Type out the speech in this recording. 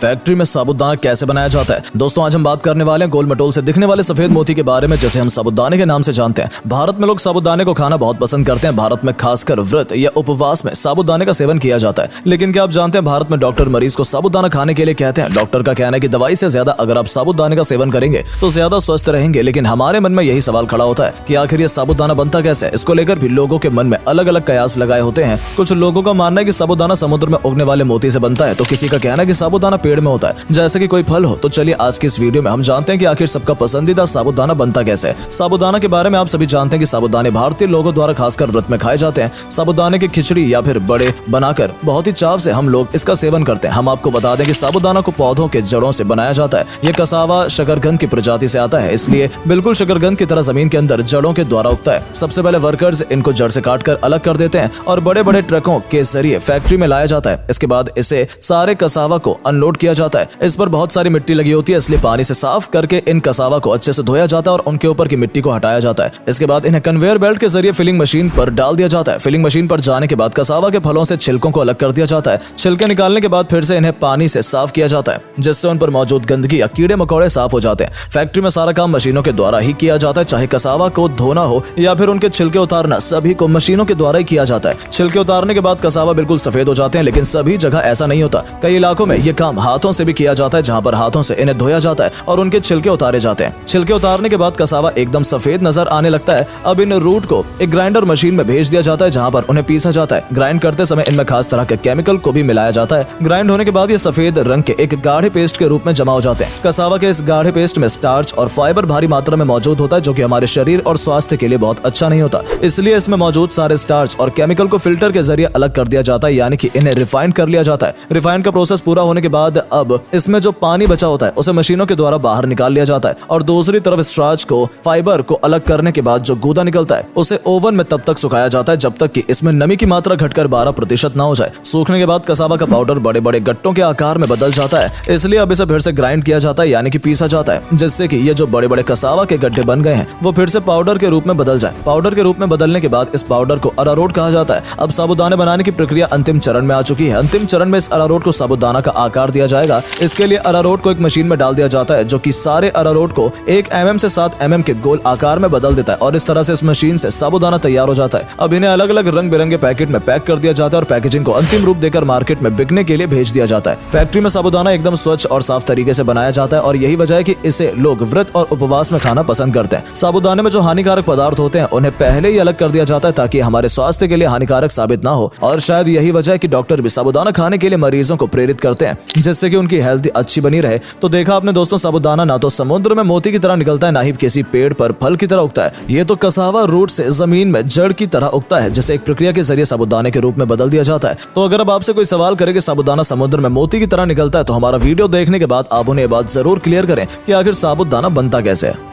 Factory में साबूदाना कैसे बनाया जाता है। दोस्तों आज हम बात करने वाले हैं गोल मटोल से दिखने वाले सफेद मोती के बारे में, जिसे हम साबूदाने के नाम से जानते हैं। भारत में लोग साबूदाने को खाना बहुत पसंद करते हैं। भारत में खासकर व्रत या उपवास में साबूदाने का सेवन किया जाता है। लेकिन क्या आप जानते हैं भारत में डॉक्टर मरीज को साबूदाना खाने के लिए कहते हैं। डॉक्टर का कहना है कि दवाई से ज्यादा अगर आप साबूदाने का सेवन करेंगे तो ज्यादा स्वस्थ रहेंगे। लेकिन हमारे मन में यही सवाल खड़ा होता है कि आखिर ये साबूदाना बनता कैसे है। इसको लेकर भी लोगों के मन में अलग अलग कयास लगाए होते हैं। कुछ लोगों का मानना है कि साबूदाना समुद्र में उगने वाले मोती से बनता है, तो किसी का कहना है कि साबूदाना पेड़ में होता है जैसे कि कोई फल हो। तो चलिए आज की इस वीडियो में हम जानते हैं कि आखिर सबका पसंदीदा साबूदाना बनता कैसे है। साबूदाना के बारे में आप सभी जानते हैं कि साबूदाने भारतीय लोगों द्वारा खासकर व्रत में खाए जाते हैं। साबूदाने की खिचड़ी या फिर बड़े बनाकर बहुत ही चाव से हम लोग इसका सेवन करते हैं। हम आपको बता दें कि साबूदाना को पौधों के जड़ों से बनाया जाता है। ये कसावा शकरकंद की प्रजाति से आता है, इसलिए बिल्कुल शकरकंद की तरह जमीन के अंदर जड़ों के द्वारा उगता है। सबसे पहले वर्कर्स इनको जड़ से काटकर अलग कर देते हैं और बड़े बड़े ट्रकों के जरिए फैक्ट्री में लाया जाता है। इसके बाद इसे सारे कसावा को अनलोड किया जाता है। इस पर बहुत सारी मिट्टी लगी होती है, इसलिए पानी से साफ करके इन कसावा को अच्छे से धोया जाता है और उनके ऊपर की मिट्टी को हटाया जाता है। इसके बाद इन्हें कन्वेयर बेल्ट के जरिए फिलिंग मशीन पर डाल दिया जाता है। फिलिंग मशीन पर जाने के बाद कसावा के फलों से छिलकों को अलग कर दिया जाता है। छिलके निकालने के बाद फिर से इन्हें पानी से साफ किया जाता है, जिससे उन पर मौजूद गंदगी या कीड़े मकोड़े साफ हो जाते हैं। फैक्ट्री में सारा काम मशीनों के द्वारा ही किया जाता है, चाहे कसावा को धोना हो या फिर उनके छिलके उतारना, सभी को मशीनों के द्वारा ही किया जाता है। छिलके उतारने के बाद कसावा बिल्कुल सफेद हो जाते हैं, लेकिन सभी जगह ऐसा नहीं होता। कई इलाकों में ये काम हाथों से भी किया जाता है, जहां पर हाथों से इन्हें धोया जाता है और उनके छिलके उतारे जाते हैं। छिलके उतारने के बाद कसावा एकदम सफेद नजर आने लगता है। अब इन रूट को एक ग्राइंडर मशीन में भेज दिया जाता है, जहां पर उन्हें पीसा जाता है। ग्राइंड करते समय इनमें खास तरह के केमिकल को भी मिलाया जाता है। ग्राइंड होने के बाद ये सफेद रंग के एक गाढ़े पेस्ट के रूप में जमा हो जाते हैं। कसावा के इस गाढ़े पेस्ट में स्टार्च और फाइबर भारी मात्रा में मौजूद होता है, जो कि हमारे शरीर और स्वास्थ्य के लिए बहुत अच्छा नहीं होता। इसलिए इसमें मौजूद सारे स्टार्च और केमिकल को फिल्टर के जरिए अलग कर दिया जाता है, यानी कि इन्हें रिफाइंड कर लिया जाता है। रिफाइंड का प्रोसेस पूरा होने के बाद अब इसमें जो पानी बचा होता है उसे मशीनों के द्वारा बाहर निकाल लिया जाता है और दूसरी तरफ स्टार्च को फाइबर को अलग करने के बाद जो गूदा निकलता है उसे ओवन में तब तक सुखाया जाता है जब तक कि इसमें नमी की मात्रा घटकर 12% ना हो जाए। सूखने के बाद कसावा का पाउडर बड़े बड़े गट्टों के आकार में बदल जाता है, इसलिए अब इसे फिर से ग्राइंड किया जाता है, यानी कि पीसा जाता है, जिससे कि ये जो बड़े बड़े कसावा के गड्ढे बन गए हैं वो फिर से पाउडर के रूप में बदल जाए। पाउडर के रूप में बदलने के बाद इस पाउडर को अरारोट कहा जाता है। अब साबूदाने बनाने की प्रक्रिया अंतिम चरण में आ चुकी है। अंतिम चरण में इस अरारोट को साबूदाना का आकार दिया जाएगा। इसके लिए अरारोट को एक मशीन में डाल दिया जाता है, जो कि सारे अरारोट को 1 mm से 7 mm के गोल आकार में बदल देता है और इस तरह से इस मशीन से साबूदाना तैयार हो जाता है। अब इन्हें अलग अलग रंग बिरंगे पैकेट में पैक कर दिया जाता है और पैकेजिंग को अंतिम रूप देकर मार्केट में बिकने के लिए भेज दिया जाता है। फैक्ट्री में साबूदाना एकदम स्वच्छ और साफ तरीके से बनाया जाता है और यही वजह है कि इसे लोग व्रत और उपवास में खाना पसंद करते हैं। साबूदाने में जो हानिकारक पदार्थ होते हैं उन्हें पहले ही अलग कर दिया जाता है, ताकि हमारे स्वास्थ्य के लिए हानिकारक साबित ना हो। और शायद यही वजह है कि डॉक्टर भी साबूदाना खाने के लिए मरीजों को प्रेरित करते हैं, जिससे कि उनकी हेल्थ अच्छी बनी रहे। तो देखा आपने दोस्तों, साबूदाना ना तो समुद्र में मोती की तरह निकलता है, ना ही किसी पेड़ पर फल की तरह उगता है। ये तो कसावा रूट से जमीन में जड़ की तरह उगता है, जिसे एक प्रक्रिया के जरिए साबूदाने के रूप में बदल दिया जाता है। तो अगर अब आपसे कोई सवाल करे कि साबूदाना समुद्र में मोती की तरह निकलता है, तो हमारा वीडियो देखने के बाद आप उन्हें ये बात जरूर क्लियर करें कि आखिर साबूदाना बनता कैसे है।